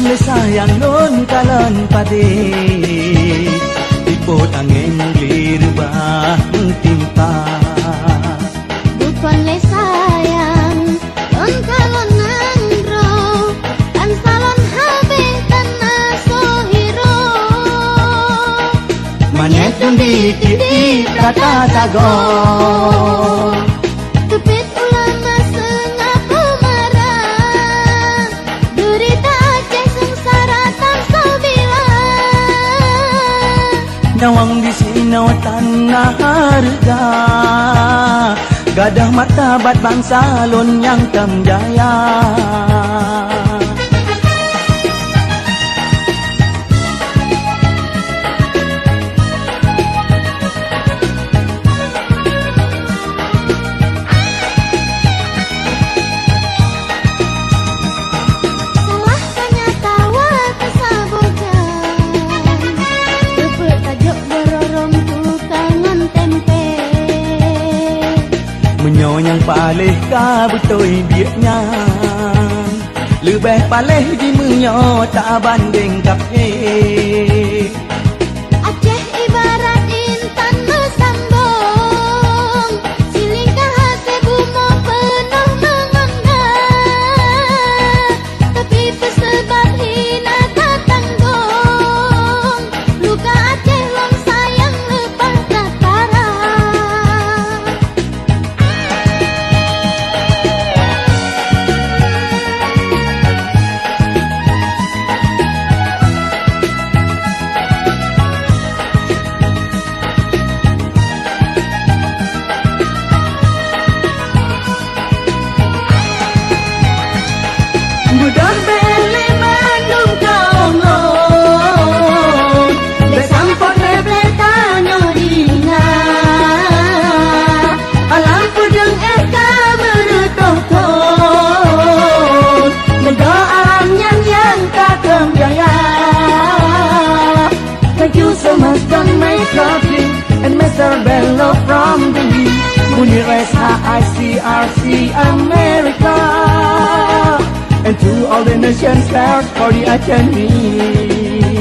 le sayang non kalan pade ipot ang englir ba timpa bukan le sayang non kalan nangro kan salon habe tanah sohiro manet di kata tago tepit ulama sengapa marah derita Aceh sengsara tak sebilang nawang di sinaw tanah harga gadah martabat bangsa lon yang tamjaya menyonyang paleh ka betul biaknya lebih paleh di menyo tak banding kaphe Aceh ibarat intan mesambung silingkah hati buma penuh menganggap tapi pesebab hina tak tanggung luka Aceh long sayang lepas tatara Budak beli mandung kaum lon besampot rebletanyo dina alam pudeng eka merutoton nego alam yang kakam jaya. Thank you so much John Macarthur and Mr. Bello from Delhi Munir SHICRC America and to all the nations stars for the attendees.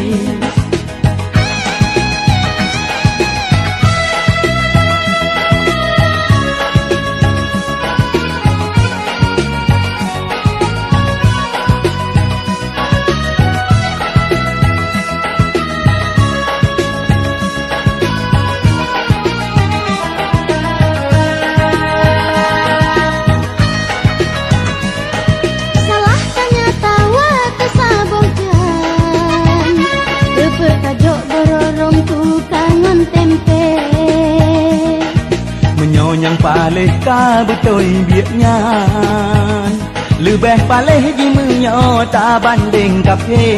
Menyonyang paleh ka betul biaknya lebih paleh di menyo tak banding kaphe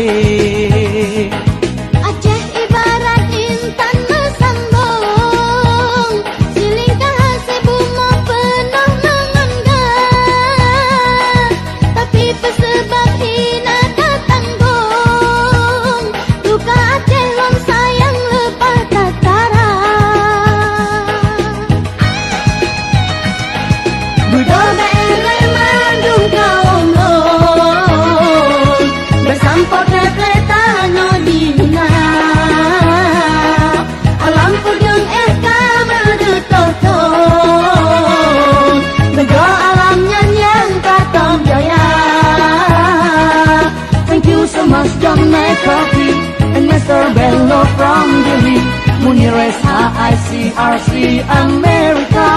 Aceh ibarat intan mesambung silingkah hati buma penuh menganggap tapi pesebab hina tak tanggung luka Aceh long sayang lepas tatara budak beli mandung kaum lon besampot rebletanyo dina alam pudeng eka merutoton nego alam yang katam jaya. Thank you so much John Macarthur and Mr. Bello from Delhi Munir SHICRC America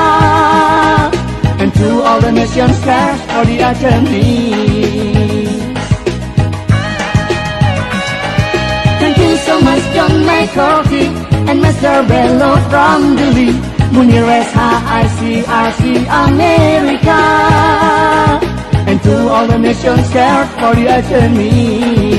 and to all the nations stars for the attendees. Thank you so much John Macarthur and Mr. Bello from Delhi Munir SHICRC America and to all the nations stars for the attendees.